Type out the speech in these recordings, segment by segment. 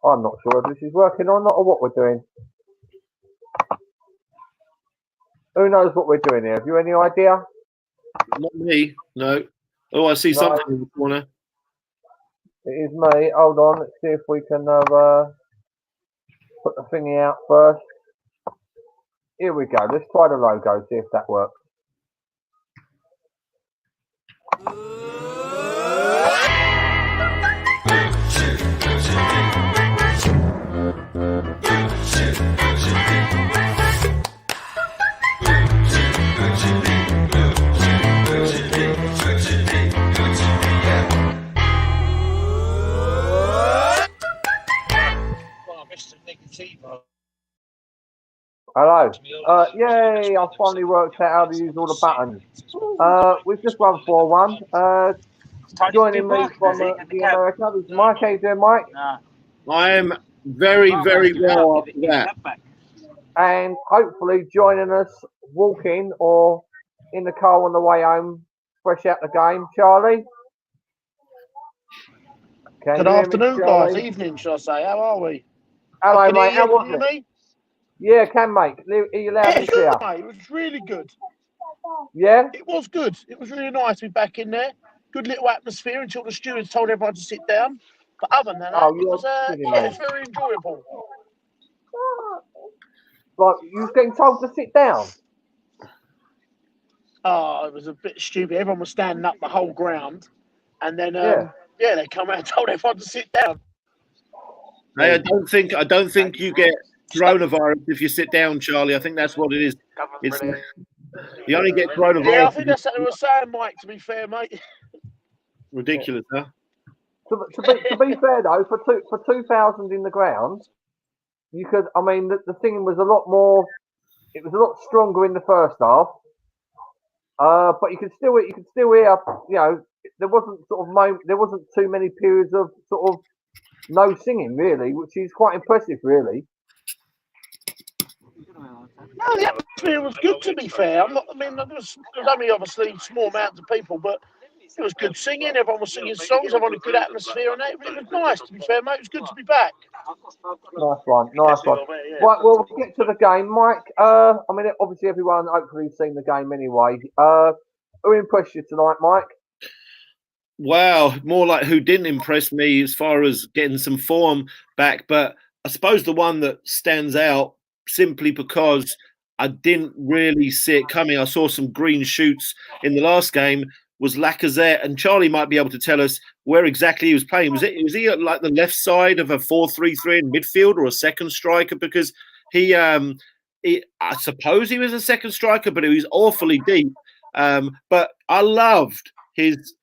I'm not sure if this is working or not, or what we're doing. Who knows what we're doing here? Have you any idea? Not me, no. Oh, I see something in the corner. It is me. Hold on, let's see if we can put the thingy out first. Here we go. Let's try the logo, see if that works. Hello. Yay, I finally worked out how to use all the buttons. We've just won 4-1. Joining me from the America is Mike. How you doing, Mike? I am very, very well after that. And hopefully joining us walking or in the car on the way home, fresh out the game, Charlie. Good afternoon, guys. Evening, shall I say? How are we? Hello, mate. How was it? Me? Yeah, can mate. Are you loud and clear? Mate. It was really good. Yeah? It was good. It was really nice to be back in there. Good little atmosphere until the stewards told everyone to sit down. But other than that, it was very enjoyable. Like, you was getting told to sit down? Oh, it was a bit stupid. Everyone was standing up the whole ground. And then, they come out and told everyone to sit down. Hey, I don't think you get coronavirus if you sit down, Charlie. I think that's what it is. You only get coronavirus. Yeah, I think that's what they were saying, Mike, to be fair, mate. Ridiculous, huh? To be fair, though, for 2,000 in the ground, you could, I mean, the singing was a lot more, it was a lot stronger in the first half. But you could still hear, you know, there wasn't too many periods of sort of no singing, really, which is quite impressive, really. No, the atmosphere was good, to be fair. There was only obviously small amounts of people, but it was good singing. Everyone was singing songs. Everyone had a good atmosphere, and it was nice, to be fair, mate. It was good to be back. Nice one. Right, well, we'll get to the game, Mike. I mean, obviously, everyone hopefully seen the game anyway. Who impressed you tonight, Mike? Wow, more like who didn't impress me as far as getting some form back. But I suppose the one that stands out simply because I didn't really see it coming. I saw some green shoots in the last game. Was Lacazette, and Charlie might be able to tell us where exactly he was playing. Was he at like the left side of a 4-3-3 in midfield, or a second striker? Because I suppose he was a second striker, but he was awfully deep. But I loved his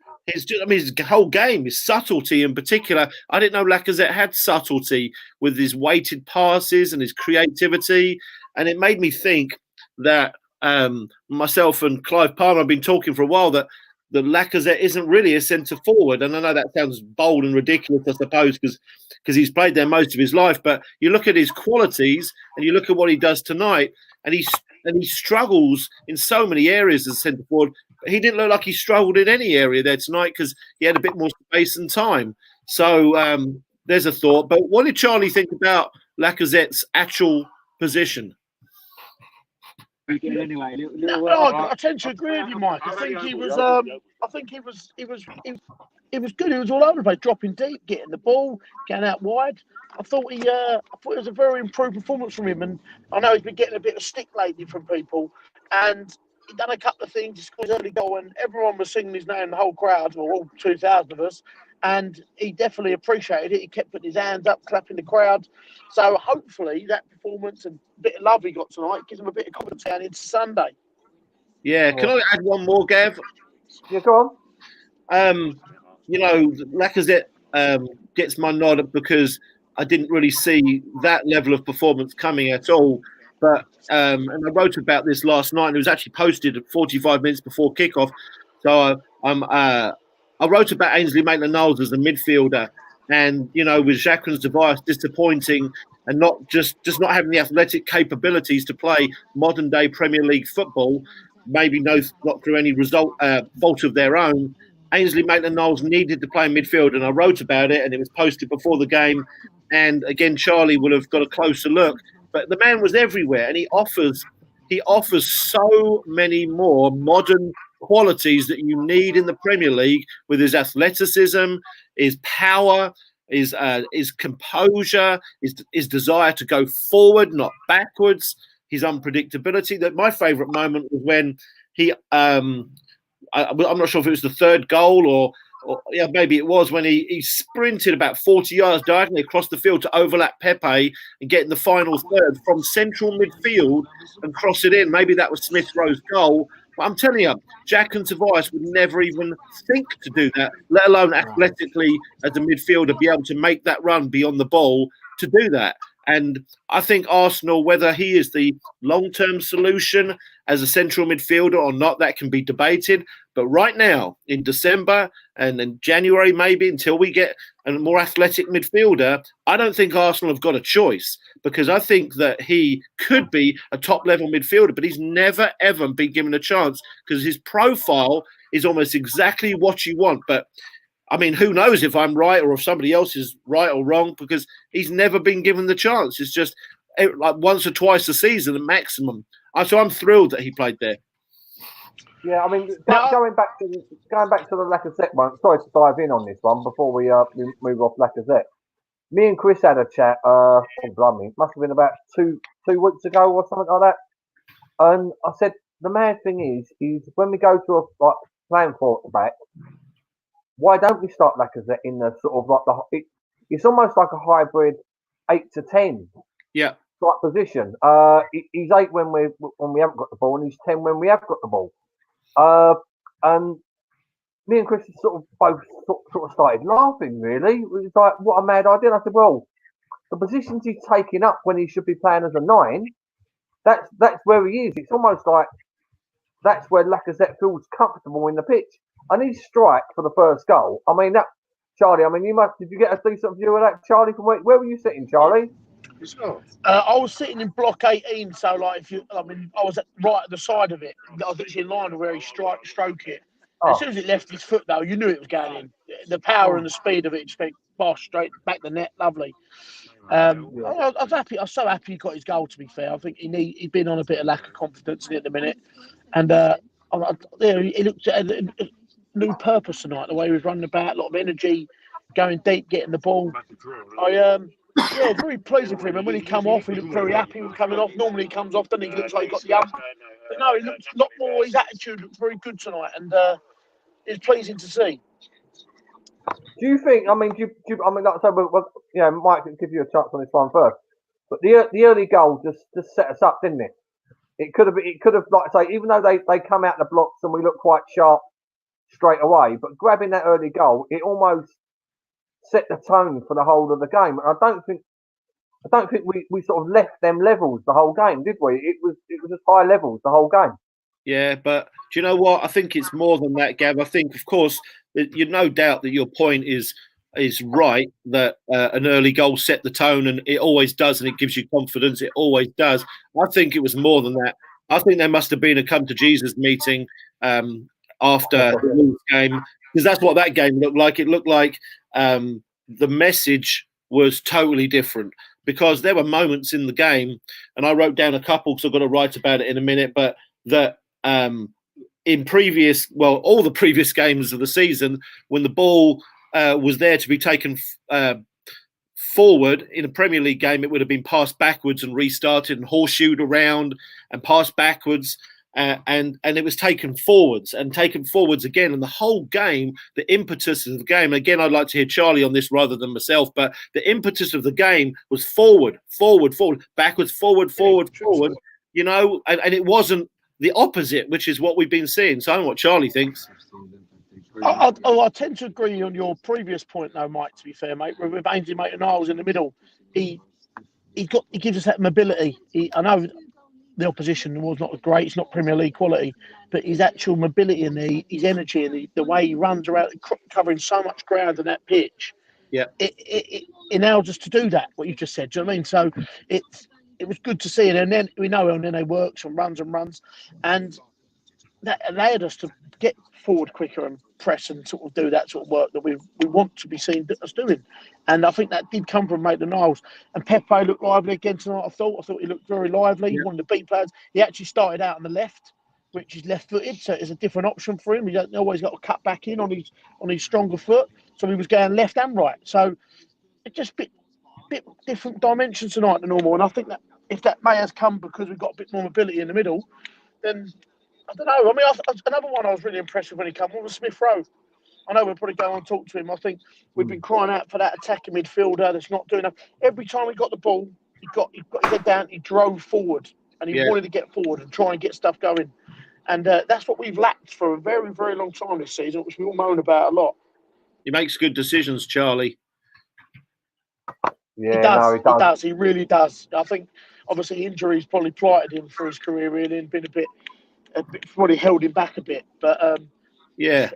whole game, his subtlety in particular. I didn't know Lacazette had subtlety with his weighted passes and his creativity, and it made me think that myself and Clive Palmer have been talking for a while that Lacazette isn't really a centre forward. And I know that sounds bold and ridiculous, I suppose, because he's played there most of his life. But you look at his qualities and you look at what he does tonight, and he struggles in so many areas as centre forward. He didn't look like he struggled in any area there tonight because he had a bit more space and time. So there's a thought. But what did Charlie think about Lacazette's actual position? Anyway, I tend to agree with you, Mike. I think he was. He was good. He was all over the place, dropping deep, getting the ball, getting out wide. I thought it was a very improved performance from him, and I know he's been getting a bit of stick lately from people. And he done a couple of things. He scored an early goal, and everyone was singing his name, the whole crowd, or all 2,000 of us. And he definitely appreciated it. He kept putting his hands up, clapping the crowd. So hopefully that performance and bit of love he got tonight gives him a bit of confidence going into Sunday. Yeah, can I add one more, Gav? Yeah, go on. Lacazette gets my nod because I didn't really see that level of performance coming at all. But and I wrote about this last night, and it was actually posted at 45 minutes before kickoff. So I wrote about Ainsley Maitland-Niles as a midfielder, and with Jacqueline's device disappointing and not just not having the athletic capabilities to play modern day Premier League football. maybe not through any fault of their own, Ainsley Maitland-Niles needed to play in midfield, and I wrote about it, and it was posted before the game. And again, Charlie will have got a closer look, but the man was everywhere, and he offers so many more modern qualities that you need in the Premier League, with his athleticism, his power, his composure, his desire to go forward, not backwards, his unpredictability. That my favourite moment was when he. I'm not sure if it was the third goal or yeah, maybe it was when he sprinted about 40 yards diagonally across the field to overlap Pepe and get in the final third from central midfield and cross it in. Maybe that was Smith Rowe's goal. But I'm telling you, Jack and Tobias would never even think to do that, let alone athletically as a midfielder be able to make that run beyond the ball to do that. And I think Arsenal, whether he is the long-term solution as a central midfielder or not, that can be debated. But right now, in December and in January, maybe until we get a more athletic midfielder, I don't think Arsenal have got a choice, because I think that he could be a top-level midfielder, but he's never, ever been given a chance because his profile is almost exactly what you want. But I mean, who knows if I'm right or if somebody else is right or wrong, because he's never been given the chance. It's just like once or twice a season, the maximum. So I'm thrilled that he played there. Yeah, I mean, going back to the Lacazette one. Sorry to dive in on this one before we move off Lacazette. Me and Chris had a chat. It must have been about two weeks ago or something like that. And I said the mad thing is when we go to playing for at the back, why don't we start Lacazette in the sort of like it's almost like a hybrid 8 to 10. Yeah. Right position. He's 8 when we haven't got the ball, and he's 10 when we have got the ball. And me and Chris both sort of started laughing. Really, it was like, what a mad idea. And I said, well, the positions he's taking up when he should be playing as a 9, that's where he is. It's almost like that's where Lacazette feels comfortable in the pitch. And his strike for the first goal. I mean, that Charlie. I mean, did you get a decent view of that, Charlie? From where were you sitting, Charlie? I was sitting in block 18, so like I was right at the side of it. I was actually in line with where he stroke it. As soon as it left his foot, though, you knew it was going in. The power and the speed of it just went straight back the net. Lovely. I was happy. I was so happy he got his goal. To be fair, I think he'd been on a bit of lack of confidence at the minute, and he looked at a new purpose tonight. The way he was running about, a lot of energy, going deep, getting the ball. Very pleasing for him. And when he come off, he looked very happy with coming off. Normally he comes off, doesn't he? He looks like he got the ump. But no, he looked a lot more. His attitude looked very good tonight, and it's pleasing to see. Do you think? I mean, like I said, Mike can give you a chance on this one first. But the early goal just set us up, didn't it? It could have, like I say, even though they come out the blocks and we look quite sharp straight away, but grabbing that early goal, it almost set the tone for the whole of the game. And I don't think we sort of left them levels the whole game, did we? It was just high levels the whole game. Yeah, but do you know what? I think it's more than that, Gav. I think, of course, you're no doubt that your point is right, that an early goal set the tone, and it always does, and it gives you confidence. It always does. I think it was more than that. I think there must have been a come to Jesus meeting after the game, because that's what that game looked like. It looked like the message was totally different, because there were moments in the game, and I wrote down a couple because I've got to write about it in a minute, but that in all the previous games of the season, when the ball was there to be taken forward in a Premier League game, it would have been passed backwards and restarted and horseshoed around and passed backwards. And it was taken forwards again. And the whole game, the impetus of the game, again, I'd like to hear Charlie on this rather than myself, but the impetus of the game was forward, backwards, forward, you know, and it wasn't the opposite, which is what we've been seeing. So I don't know what Charlie thinks. I tend to agree on your previous point, though, Mike, to be fair, mate. With Ainsley Maitland-Niles in the middle, he gives us that mobility. I know the opposition was not great, it's not Premier League quality, but his actual mobility and his energy and the way he runs around, covering so much ground on that pitch, it enables us to do that, what you just said. Do you know what I mean? So it was good to see it. And then we know Nene works and runs. And that allowed us to get forward quicker and press and sort of do that sort of work that we want to be seen us doing. And I think that did come from Maitland-Niles. And Pepe looked lively again tonight, I thought he looked very lively. He wanted to beat players. He actually started out on the left, which is left-footed, so it's a different option for him. He doesn't always got to cut back in on his stronger foot. So he was going left and right. So it just bit different dimensions tonight than normal. And I think that if that may have come because we've got a bit more mobility in the middle, then I don't know. I mean, another one I was really impressed with when he came on was Smith Rowe. I know we'll probably go on and talk to him. I think we've been crying out for that attacking midfielder that's not doing enough. Every time he got the ball, he got his head down, he drove forward, and he wanted to get forward and try and get stuff going. And that's what we've lacked for a very, very long time this season, which we all moan about a lot. He makes good decisions, Charlie. Yeah, he does. He really does. I think, obviously, injuries probably blighted him for his career, really, and been a bit probably held him back a bit. But yeah,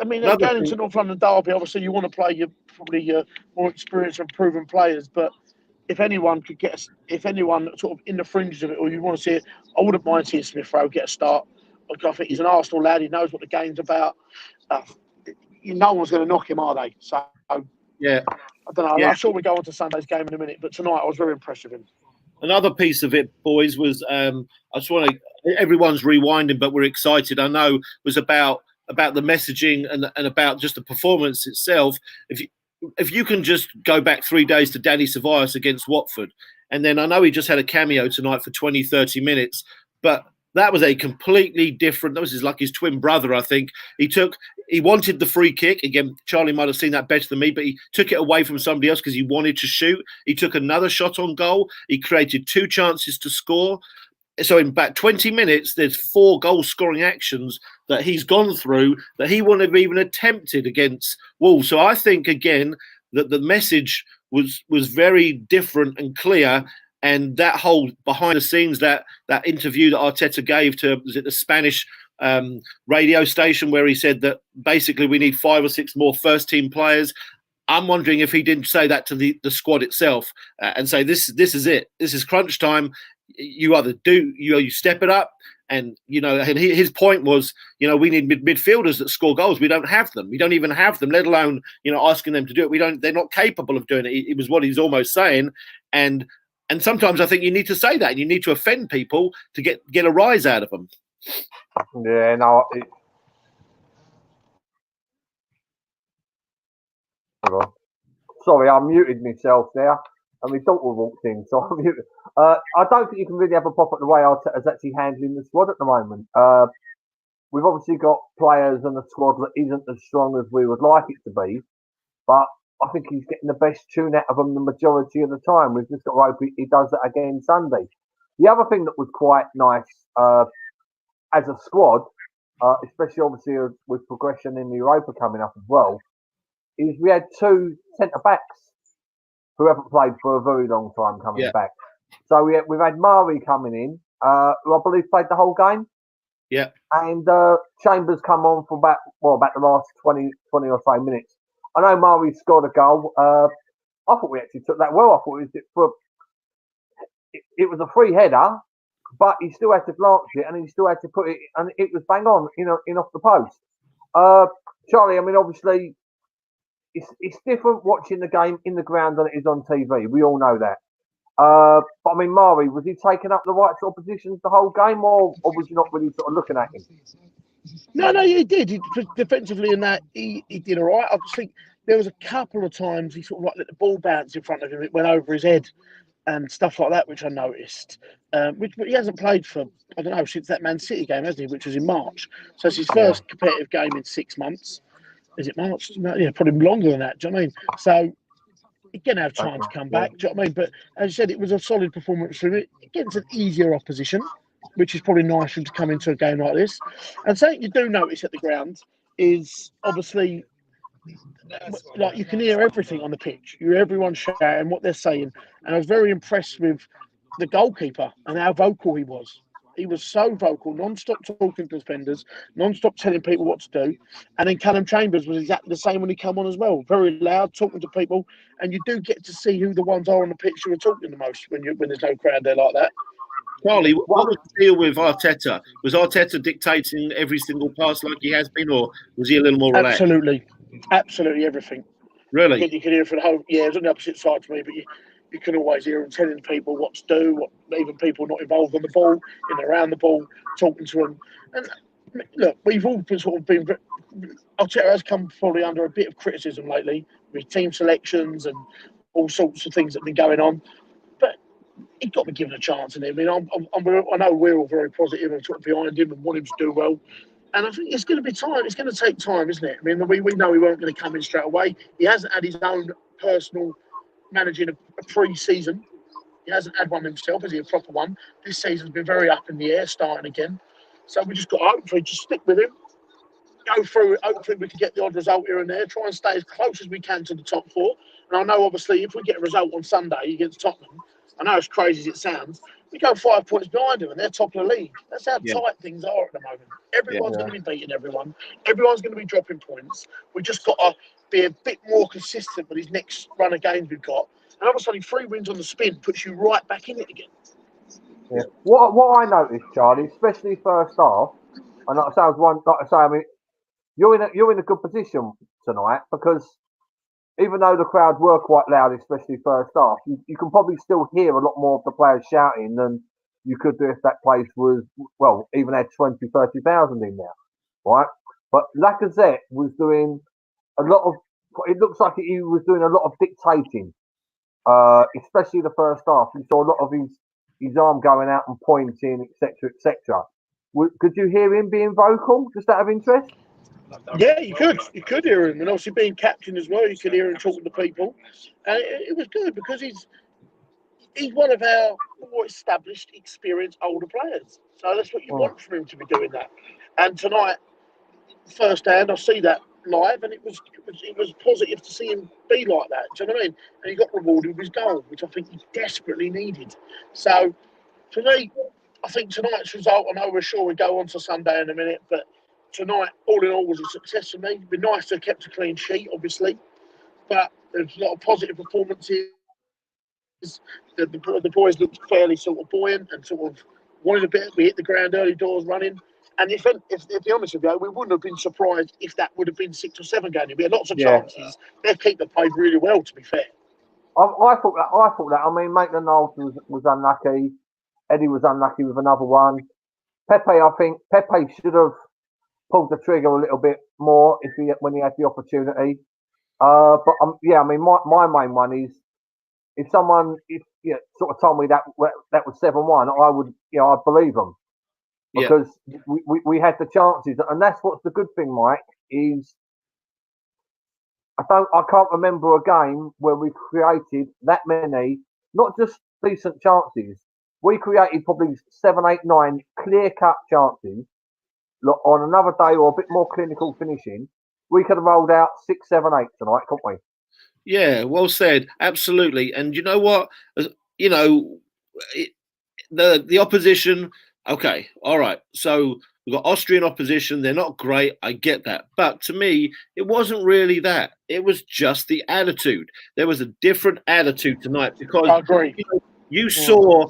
I mean, going into North London Derby, obviously, you want to play your more experienced and proven players. But if anyone sort of in the fringes of it, or you want to see it, I wouldn't mind seeing Smith Rowe get a start. I think he's an Arsenal lad. He knows what the game's about. No one's going to knock him, are they? So yeah, I don't know. Yeah. I'm sure we go on to Sunday's game in a minute, but tonight I was very impressed with him. Another piece of it, boys, was I just want to. Everyone's rewinding, but we're excited. I know was about the messaging and about just the performance itself. If you can just go back 3 days to Danny Ceballos against Watford, and then I know he just had a cameo tonight for 20, 30 minutes, but that was a completely different. That was his twin brother, I think. He wanted the free kick. Again, Charlie might have seen that better than me, but he took it away from somebody else because he wanted to shoot. He took another shot on goal. He created 2 chances to score. So in about 20 minutes, there's 4 goal-scoring actions that he's gone through that he wouldn't have even attempted against Wolves. So I think, again, that the message was very different and clear. And that whole behind the scenes, that interview that Arteta gave to, was it the Spanish radio station, where he said that basically we need 5 or 6 more first-team players. I'm wondering if he didn't say that to the squad itself and say, this is it. This is crunch time. You either you step it up, and and his point was, we need midfielders that score goals. We don't have them. We don't even have them, let alone asking them to do it. They're not capable of doing it. It was what he's almost saying, and sometimes I think you need to say that, and you need to offend people to get a rise out of them. Yeah, no. Sorry, I muted myself there, and my daughter walked in, so I muted. I don't think you can really have a pop at the way Arteta's actually handling the squad at the moment. We've obviously got players in the squad that isn't as strong as we would like it to be, but I think he's getting the best tune out of them the majority of the time. We've just got to hope he does that again Sunday. The other thing that was quite nice as a squad, especially obviously with progression in the Europa coming up as well, is we had 2 centre-backs who haven't played for a very long time coming back. So we've had Mari coming in, who I believe played the whole game. Yeah. And Chambers come on for about the last 20 or so minutes. I know Mari scored a goal. I thought we actually took that well. I thought it was a free header, but he still had to glance it, and he still had to put it, and it was bang on, in off the post. Charlie, I mean, obviously, it's different watching the game in the ground than it is on TV. We all know that. But I mean, Mari, was he taking up the right sort of positions the whole game, or was you not really sort of looking at him? No, he did. Defensively in that, he did all right. I just think there was a couple of times he sort of let the ball bounce in front of him. It went over his head and stuff like that, which I noticed. But he hasn't played for, I don't know, since that Man City game, hasn't he? Which was in March. So it's his first competitive game in 6 months. Is it March? No, yeah, probably longer than that. Do you know what I mean? So he's going to have time to come back. Do you know what I mean? But as you said, it was a solid performance from it. Against an easier opposition, which is probably nice for him to come into a game like this. And something you do notice at the ground is obviously, like, you can hear everything on the pitch. You hear everyone shouting what they're saying. And I was very impressed with the goalkeeper and how vocal he was. He was so vocal, non-stop talking to defenders, non-stop telling people what to do. And then Callum Chambers was exactly the same when he came on as well. Very loud, talking to people. And you do get to see who the ones are on the pitch who are talking the most when there's no crowd there like that. Charlie, what was the deal with Arteta? Was Arteta dictating every single pass like he has been, or was he a little more relaxed? Absolutely everything. Really? You can hear from the whole. Yeah, it was on the opposite side to me, but you can always hear him telling people what to do. Even people not involved on the ball, in and around the ball, talking to them. And look, we've all been Arteta has come probably under a bit of criticism lately with team selections and all sorts of things that have been going on. But he's got to be given a chance. And I mean, I know we're all very positive and sort of behind him and want him to do well. And I think it's going to be time. It's going to take time, isn't it? I mean, we know he weren't going to come in straight away. He hasn't had his own personal managing a pre-season. He hasn't had one himself, has he? A proper one. This season's been very up in the air, starting again. So we just got to hopefully just stick with him, go through it. Hopefully we can get the odd result here and there, try and stay as close as we can to the top four. And I know, obviously, if we get a result on Sunday against Tottenham, I know as crazy as it sounds, we go 5 points behind them and they're top of the league. That's how tight things are at the moment. Everyone's going to be beating everyone. Everyone's going to be dropping points. We just got to be a bit more consistent with these next run of games we've got. And all of a sudden, 3 wins on the spin puts you right back in it again. Yeah. What I noticed, Charlie, especially first half, and like I say, I mean, you're in a good position tonight because even though the crowds were quite loud, especially first half, you can probably still hear a lot more of the players shouting than you could do if that place was, well, even had 20, 30,000 in there, right? But Lacazette was doing a lot of, it looks like he was doing a lot of dictating, especially the first half. You saw a lot of his arm going out and pointing, etc., etc. Could you hear him being vocal, just out of interest? Yeah, you could. You could hear him. And obviously being captain as well, you could hear him talking to people. And it was good because he's one of our more established, experienced, older players. So that's what you want from him to be doing that. And tonight, first hand, I see that live, and it was positive to see him be like that. Do you know what I mean? And he got rewarded with his goal, which I think he desperately needed. So for me, I think tonight's result, I know we're sure we go on to Sunday in a minute, but tonight, all in all, was a success for me. It'd be nice to have kept a clean sheet, obviously, but there's a lot of positive performances. The boys looked fairly sort of buoyant and sort of wanted a bit. We hit the ground early doors running. And if to be honest with you, we wouldn't have been surprised if that would have been 6 or 7 games. We had lots of chances. They've kept the played really well, to be fair. I thought that. I mean, Maitland-Niles was unlucky. Eddie was unlucky with another one. I think Pepe should have pulled the trigger a little bit more when he had the opportunity. But I mean, my main one is if someone sort of told me that was 7-1, I would I'd believe them because we had the chances, and that's what's the good thing, Mike, is I can't remember a game where we created that many, not just decent chances. We created probably 7, 8, 9 clear-cut chances. Look, on another day or a bit more clinical finishing, we could have rolled out 6, 7, 8 tonight, couldn't we? Yeah, well said. Absolutely. And you know what? The opposition. Okay, all right. So we've got Austrian opposition. They're not great. I get that. But to me, it wasn't really that. It was just the attitude. There was a different attitude tonight because I agree. You saw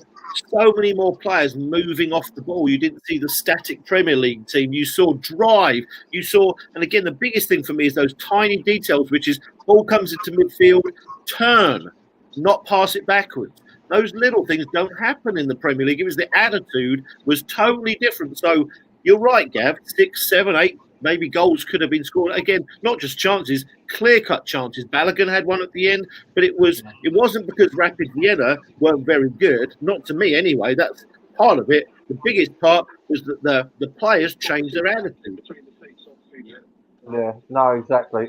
so many more players moving off the ball. You didn't see the static Premier League team. You saw drive. You saw, and again, the biggest thing for me is those tiny details, which is ball comes into midfield, turn, not pass it backwards. Those little things don't happen in the Premier League. It was the attitude was totally different. So you're right, Gav. 6, 7, 8 maybe goals could have been scored. Again, not just chances, clear-cut chances. Balogun had one at the end, but it wasn't because Rapid Vienna weren't very good. Not to me, anyway. That's part of it. The biggest part was that the players changed their attitude. Yeah, no, exactly.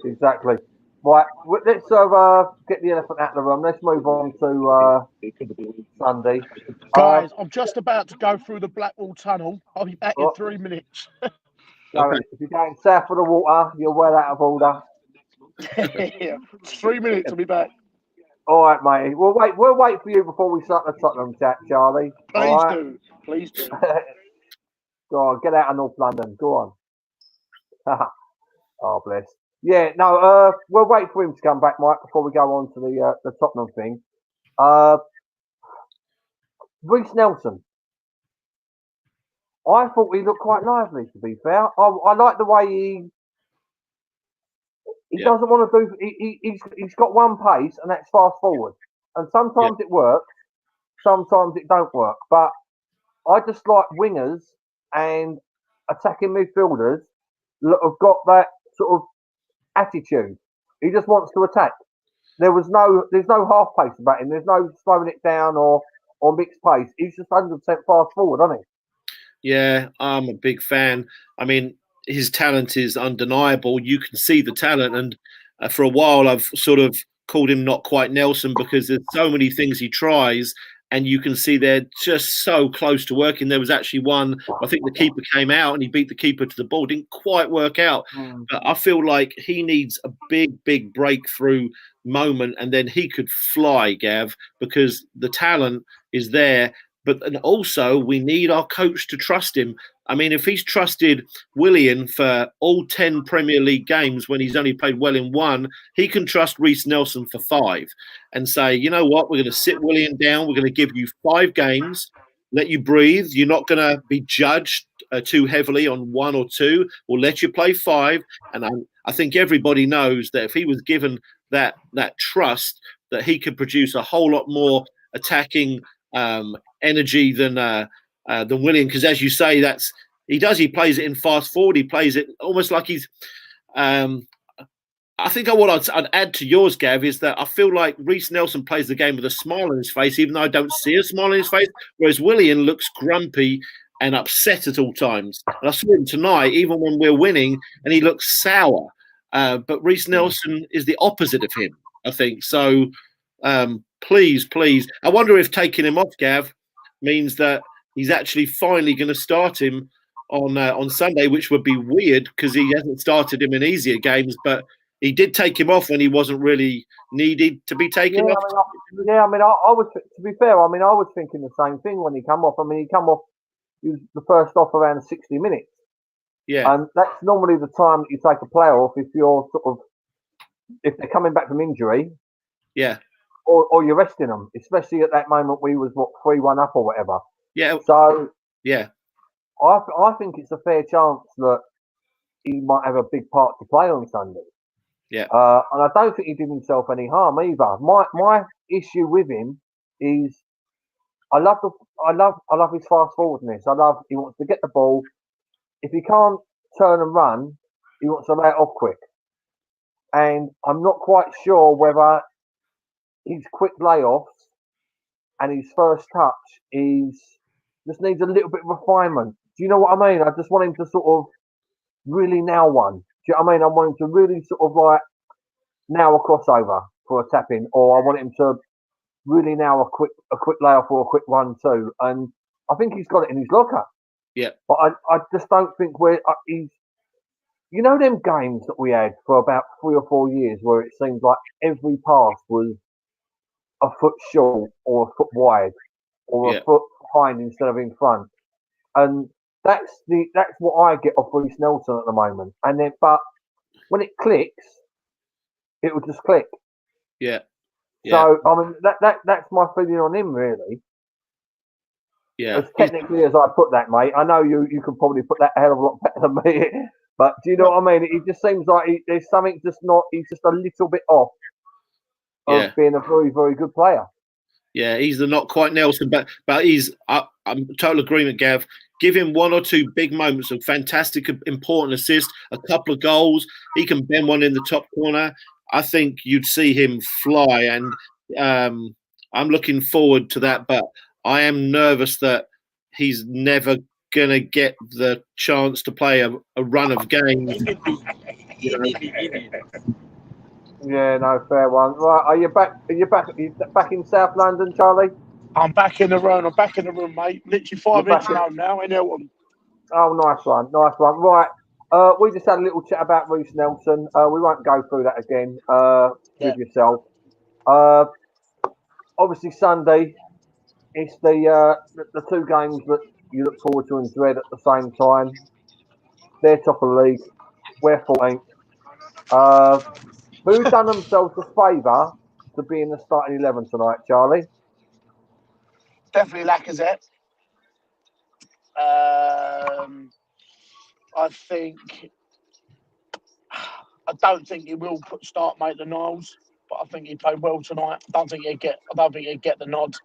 Right, let's get the elephant out of the room. Let's move on to Sunday. Guys, I'm just about to go through the Blackwall Tunnel. I'll be back in 3 minutes. Okay. If you're going south of the water, you're well out of order. 3 minutes, I'll be back. All right, mate. We'll wait for you before we start the Tottenham chat, Charlie. Please do. Go on, get out of North London. Go on. Oh, bless. Yeah, no, we'll wait for him to come back, Mike, before we go on to the Tottenham thing. Reece Nelson. I thought he looked quite lively. To be fair, I like the way he Yeah. doesn't want to do. He's got one pace, and that's fast forward. And sometimes it works, sometimes it don't work. But I just like wingers and attacking midfielders that have got that sort of attitude. He just wants to attack. There's no half pace about him. There's no slowing it down or mixed pace. He's just 100% fast forward, isn't he? Yeah, I'm a big fan. I mean, his talent is undeniable. You can see the talent, and for a while, I've sort of called him not quite Nelson because there's so many things he tries, and you can see they're just so close to working. There was actually one, I think the keeper came out and he beat the keeper to the ball. Didn't quite work out. But I feel like he needs a big breakthrough moment, and then he could fly, Gav, because the talent is there. But and also, we need our coach to trust him. I mean, if he's trusted Willian for all 10 Premier League games when he's only played well in one, he can trust Reece Nelson for 5 and say, you know what, we're going to sit Willian down. We're going to give you 5 games, let you breathe. You're not going to be judged too heavily on 1 or 2. We'll let you play 5. And I think everybody knows that if he was given that trust, that he could produce a whole lot more attacking energy than Willian, because as you say, he plays it in fast forward. He plays it almost like he's. I think what I'd add to yours, Gav, is that I feel like Reece Nelson plays the game with a smile on his face, even though I don't see a smile on his face. Whereas Willian looks grumpy and upset at all times. And I saw him tonight, even when we're winning, and he looks sour. But Reece Nelson is the opposite of him, I think. So please, I wonder if taking him off, Gav, means that he's actually finally going to start him on Sunday, which would be weird because he hasn't started him in easier games, but he did take him off when he wasn't really needed to be taken off. I was, to be fair, I was thinking the same thing when he come off. He was the first off around 60 minutes. Yeah. And that's normally the time that you take a player off if they're coming back from injury. Yeah. Or you're resting them, especially at that moment we was 3-1 up or whatever. Yeah. So yeah, I think it's a fair chance that he might have a big part to play on Sunday. Yeah. And I don't think he did himself any harm either. My issue with him is I love his fast forwardness. He wants to get the ball. If he can't turn and run, he wants to let it off quick. And I'm not quite sure whether his quick layoffs and his first touch just needs a little bit of refinement. Do you know what I mean? I just want him to sort of really nail one. Do you know what I mean? I want him to really sort of like nail a crossover for a tap in, or I want him to really nail a quick layoff or a quick 1-2. And I think he's got it in his locker. Yeah. But I just don't think he's. You know them games that we had for about 3 or 4 years where it seemed like every pass was a foot short or a foot wide or a foot behind instead of in front, and that's what I get off Reece Nelson at the moment. And then, but when it clicks, it will just click. Yeah. So I mean that's my feeling on him really. Yeah. As technically as I put that, mate. I know you could probably put that a hell of a lot better than me. But do you know what I mean? It just seems like there's something just not. He's just a little bit off of being a very, very good player. Yeah, he's the not quite Nelson, but he's. I'm total agreement, Gav. Give him 1 or 2 big moments of fantastic, important assist, a couple of goals. He can bend one in the top corner. I think you'd see him fly, and I'm looking forward to that. But I am nervous that he's never going to get the chance to play a run of games. Yeah, no, fair one. Right, are you back in South London, Charlie? I'm back in the room. Mate. Literally 5 minutes from home now in Elton. Oh, nice one. Right, we just had a little chat about Reece Nelson. We won't go through that again with yourself. Obviously, Sunday, it's the 2 games that you look forward to and dread at the same time. They're top of the league. We're 14th. Who's done themselves a favour to be in the starting 11 tonight, Charlie? Definitely Lacazette. I don't think he will start Maitland-Niles, but I think he played well tonight. I don't think he'd get the nod,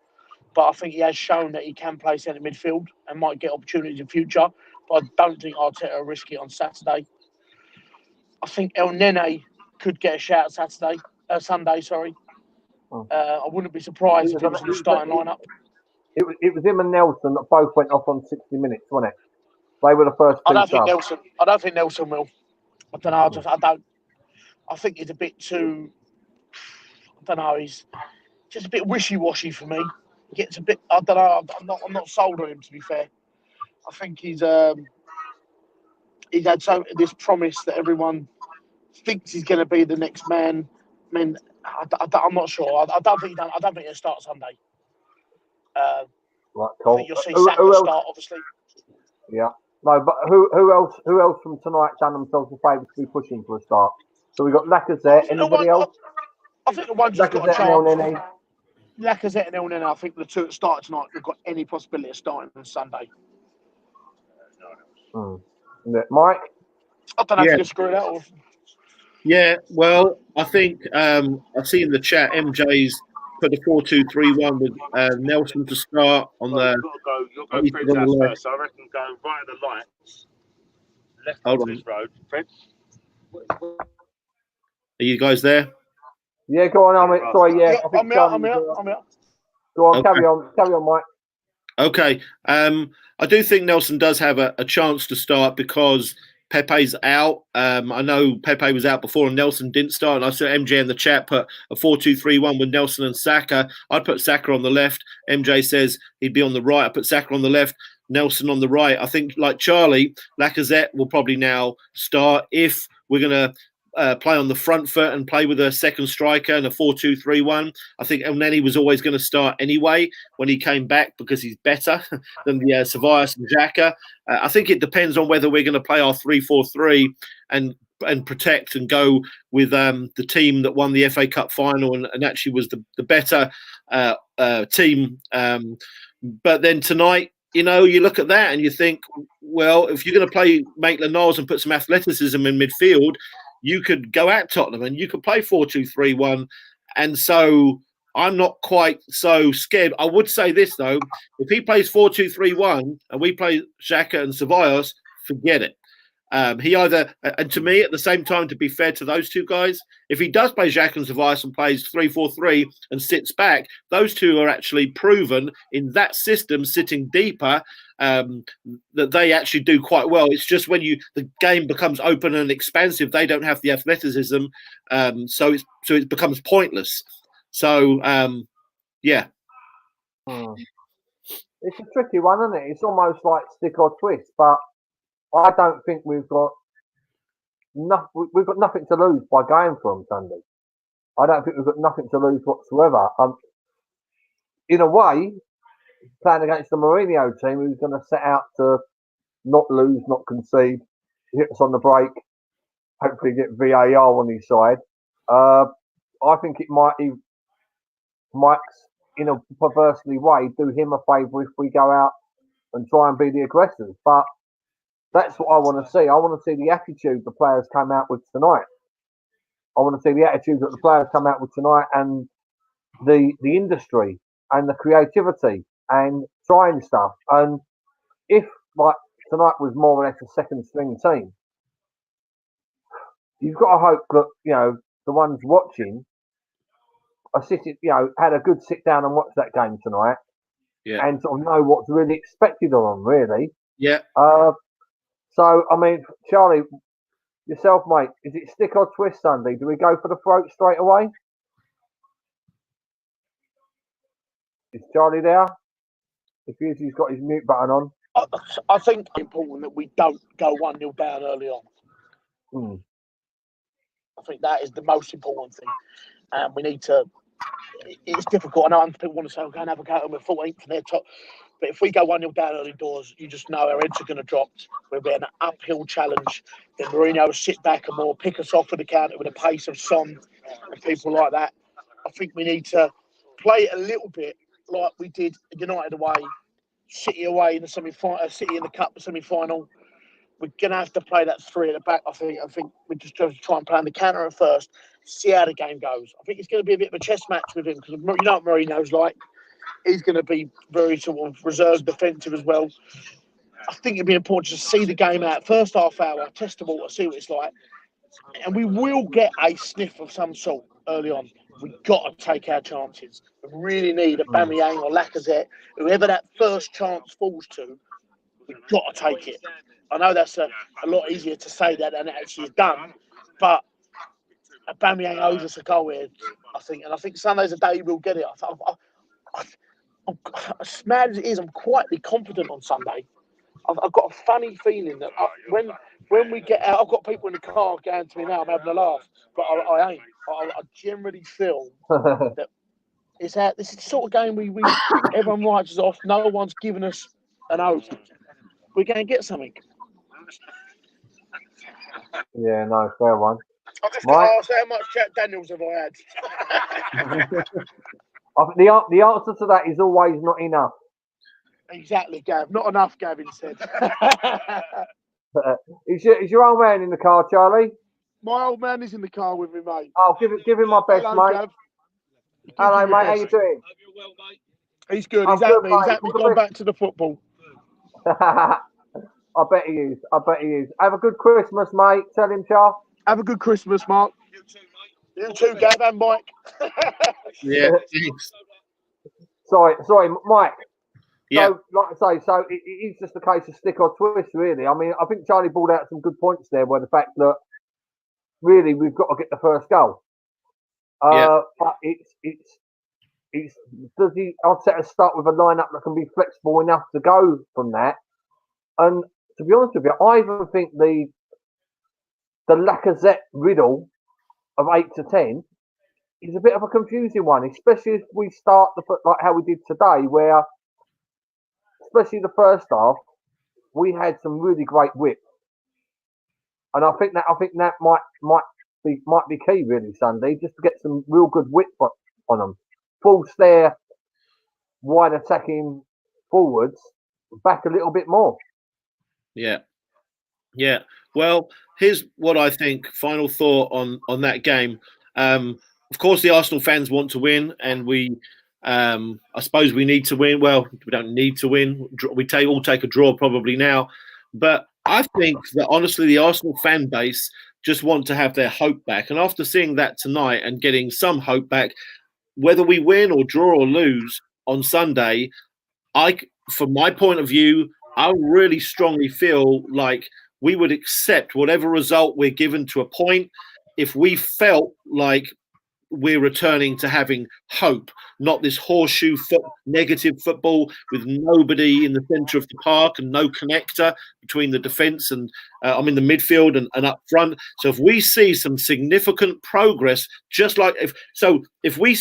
but I think he has shown that he can play centre midfield and might get opportunities in future. But I don't think Arteta will risk it on Saturday. I think El Nene could get a shout Sunday. Sorry, I wouldn't be surprised if he was in the starting lineup. It was him and Nelson that both went off on 60 minutes, wasn't it? They were the first two. I don't think Nelson will. I don't know. I think he's a bit too. I don't know. He's just a bit wishy-washy for me. He gets a bit. I don't know. I'm not sold on him, to be fair. I think he's had this promise that everyone thinks he's going to be the next man. I mean, I'm not sure. I don't think he'll start Sunday. Right, cool. I think you'll see Saka start, obviously. Yeah. No, but who else from tonight done themselves a favour to be pushing for a start? So we got Lacazette. Anybody else? I think the ones who's got a chance. Lacazette and El Nene, I think the two that started tonight have got any possibility of starting on Sunday. Mike? I don't know if you disagree with that or. Yeah, well, I think I see in the chat MJ's put a 4-2-3-1 with Nelson to start on the. You'll go Fred's house first. So I reckon going right at the lights, left onto this road. Fred? Are you guys there? Yeah, go on, Amit. Sorry, yeah. I'm out. Go on, okay. Carry on, Mike. Okay. I do think Nelson does have a chance to start because Pepe's out. I know Pepe was out before and Nelson didn't start. And I saw MJ in the chat put a 4-2-3-1 with Nelson and Saka. I'd put Saka on the left. MJ says he'd be on the right. I put Saka on the left, Nelson on the right. I think, like Charlie, Lacazette will probably now start if we're going to play on the front foot and play with a second striker and a 4-2-3-1. I think El Neni was always going to start anyway when he came back because he's better than the Ceballos and Xhaka. I think it depends on whether we're going to play our 3-4-3 and protect and go with the team that won the FA Cup final and actually was the better team. But then tonight, you look at that and you think, well, if you're going to play Maitland-Niles and put some athleticism in midfield, you could go at Tottenham and you could play 4-2-3-1. And so I'm not quite so scared. I would say this, though. If he plays 4-2-3-1 and we play Xhaka and Ceballos, forget it. He either, and to me, at the same time, to be fair to those two guys, if he does play Xhaka and Ceballos and plays 3-4-3 and sits back, those two are actually proven in that system, sitting deeper, that they actually do quite well. It's just when the game becomes open and expansive, they don't have the athleticism, so it becomes pointless. So, yeah. It's a tricky one, isn't it? It's almost like stick or twist, but I don't think we've got nothing to lose by going for them Sunday. I don't think we've got nothing to lose whatsoever. In a way, playing against the Mourinho team, who's going to set out to not lose, not concede, hit us on the break, hopefully get VAR on his side. I think it might, in a perversely way, do him a favour if we go out and try and be the aggressors. But that's what I want to see. I want to see the attitude the players come out with tonight. I want to see the attitude that the players come out with tonight and the industry and the creativity and trying stuff. And if, like, tonight was more or less a second string team, you've got to hope that, the ones watching are sitting, had a good sit down and watch that game tonight. Yeah. And sort of know what's really expected of them, really. Yeah. So, I mean, Charlie, yourself, mate, is it stick or twist Sunday? Do we go for the throat straight away? Is Charlie there? If he is, he's got his mute button on. I think it's important that we don't go 1-0 down early on. I think that is the most important thing. And we need to... It's difficult. I know people want to say, go and have a go at them at 14th and they're top. But if we go 1-0 down early doors, you just know our heads are going to drop. We'll be an uphill challenge. Then Mourinho will sit back and more pick us off with the counter with the pace of Son and people like that. I think we need to play it a little bit like we did United away City away in the semi-final, City in the Cup semi-final. We're gonna have to play that 3 at the back. I think we just have to try and play on the counter at first, see how the game goes. I think it's going to be a bit of a chess match with him because you know what Mourinho's like. He's going to be very sort of reserved, defensive as well. I think it'd be important to see the game out. First half hour, test the water, see what it's like. And we will get a sniff of some sort early on. We've got to take our chances. We really need a Aubameyang or Lacazette, whoever that first chance falls to, we've got to take it. I know that's a lot easier to say that than it actually is done, but Aubameyang owes us a goal here, I think. And I think Sunday's a day we'll get it. As mad as it is, I'm quietly confident on Sunday. I've got a funny feeling that when we get out, I've got people in the car going to me now, I'm having a laugh, but I ain't. I generally feel that this is the sort of game we everyone writes us off, no one's given us an oath. We're going to get something. Yeah, no, fair one. I've just got to ask how much Jack Daniels have I had? I think the answer to that is always not enough. Exactly, Gav. Not enough, Gavin said. Is your old man in the car, Charlie? My old man is in the car with me, mate. Oh, give him my best, Hello, mate. Gav. Hello, mate. How you doing? He's good. I'm He's happy. good, He's mate. happy. Gone back to the football. I bet he is. Have a good Christmas, mate. Tell him, Charles. Have a good Christmas, Mark. You too, Gav and Mike. Yeah, thanks. Sorry, Mike. Yeah. So, like I say, it is just a case of stick or twist, really. I mean, I think Charlie brought out some good points there, where the fact that really we've got to get the first goal. But does he? Arteta start with a lineup that can be flexible enough to go from that? And to be honest with you, I even think the Lacazette riddle of 8 to 10 is a bit of a confusing one, especially if we start like how we did today, where especially the first half we had some really great width, and I think that might be key really Sunday, just to get some real good width on them, force their wide attacking forwards back a little bit more. Yeah. Well, here's what I think. Final thought on that game. Of course, the Arsenal fans want to win, and I suppose we need to win. Well, we don't need to win. We all take a draw probably now, but I think that honestly, the Arsenal fan base just want to have their hope back. And after seeing that tonight and getting some hope back, whether we win or draw or lose on Sunday, from my point of view, I really strongly feel like we would accept whatever result we're given to a point if we felt like we're returning to having hope, not this horseshoe negative football with nobody in the centre of the park and no connector between the defence and the midfield and up front. So if we see some significant progress, just like if we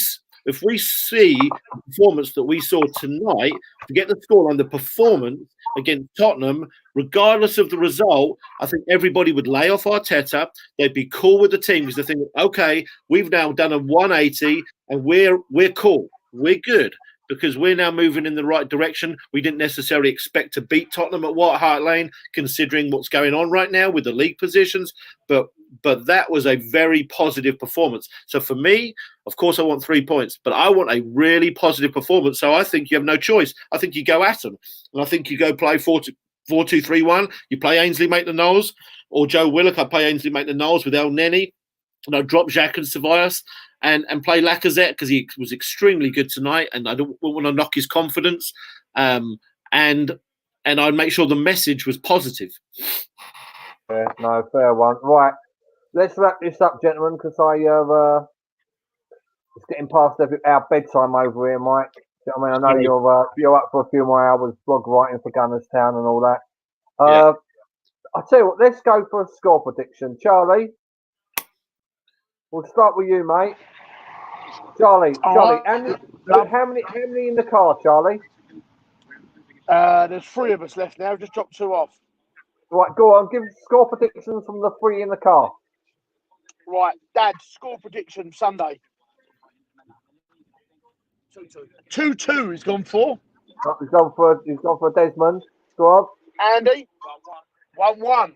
see the performance that we saw tonight, forget the scoreline, the performance against Tottenham, regardless of the result, I think everybody would lay off Arteta. They'd be cool with the team because they think, okay, we've now done a 180 and we're cool. We're good because we're now moving in the right direction. We didn't necessarily expect to beat Tottenham at White Hart Lane, considering what's going on right now with the league positions. But that was a very positive performance. So for me, of course, I want 3 points, but I want a really positive performance. So I think you have no choice. I think you go at them. And I think you go play 4-2-3-1. You play Ainsley Maitland-Niles or Joe Willock. I play Ainsley Maitland-Niles with El Neni. And I drop Jacques and Ceballos and play Lacazette because he was extremely good tonight. And I don't want to knock his confidence. And I'd make sure the message was positive. Yeah, no, fair one. Right. Let's wrap this up, gentlemen, because it's getting past our bedtime over here, Mike. I know you're up for a few more hours blog writing for Gunners Town and all that. I'll tell you what, let's go for a score prediction. Charlie, we'll start with you, mate. Charlie, how many in the car, Charlie? There's 3 of us left now. Just dropped 2 off. Right, go on. Give score predictions from the 3 in the car. Right, Dad, score prediction Sunday. 2-2 he's gone for. He's gone for Desmond. Go on. Andy, 1-1. I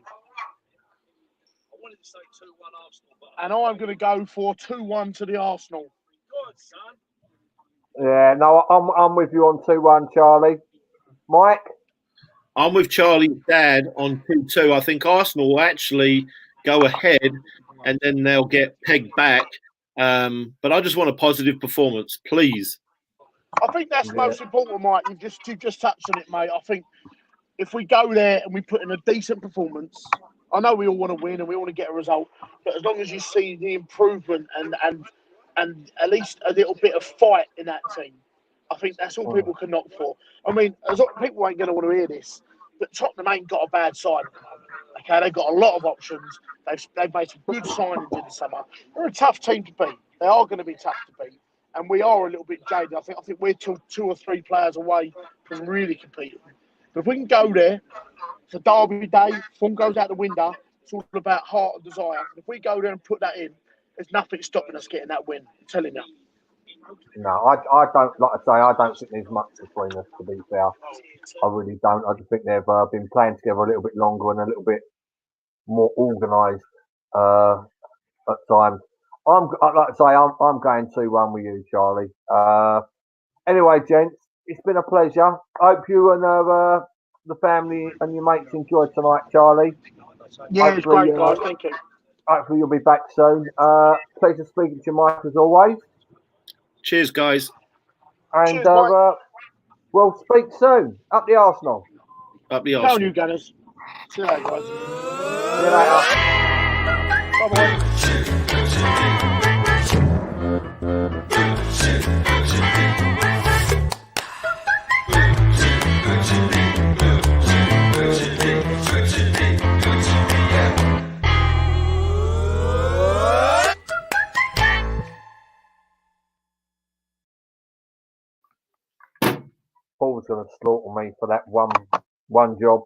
wanted to say 2-1 Arsenal, but And I'm going to go for 2-1 to the Arsenal. good, son. Yeah, no, I'm with you on 2-1, Charlie. Mike? I'm with Charlie's dad on 2-2. I think Arsenal will actually go ahead and then they'll get pegged back. But I just want a positive performance, please. I think that's most important, Mike. You've just touched on it, mate. I think if we go there and we put in a decent performance, I know we all want to win and we want to get a result, but as long as you see the improvement and at least a little bit of fight in that team, I think that's all people can knock for. I mean, people ain't going to want to hear this, but Tottenham ain't got a bad side at the moment. Okay, they've got a lot of options. They've made some good signings in the summer. They're a tough team to beat. They are going to be tough to beat, and we are a little bit jaded. I think we're two or three players away from really competing. But if we can go there, it's a derby day, form goes out the window, it's all about heart and desire. And if we go there and put that in, there's nothing stopping us getting that win. I'm telling you. No, I don't, like I say, I don't think there's much between us, to be fair. I really don't. I just think they've been playing together a little bit longer and a little bit more organised at times. Like I say, I'm going 2-1 with you, Charlie. Anyway, gents, it's been a pleasure. Hope you and the family and your mates enjoyed tonight, Charlie. Yeah, it's great, guys. Thank you. Hopefully you'll be back soon. Pleasure speaking to you, Mike, as always. Cheers, guys. And Cheers, Mike. we'll speak soon. Up the Arsenal. Up the Down Arsenal. you, Gunners. See you later, guys. See you later. Bye-bye. Paul was going to slaughter me for that one job.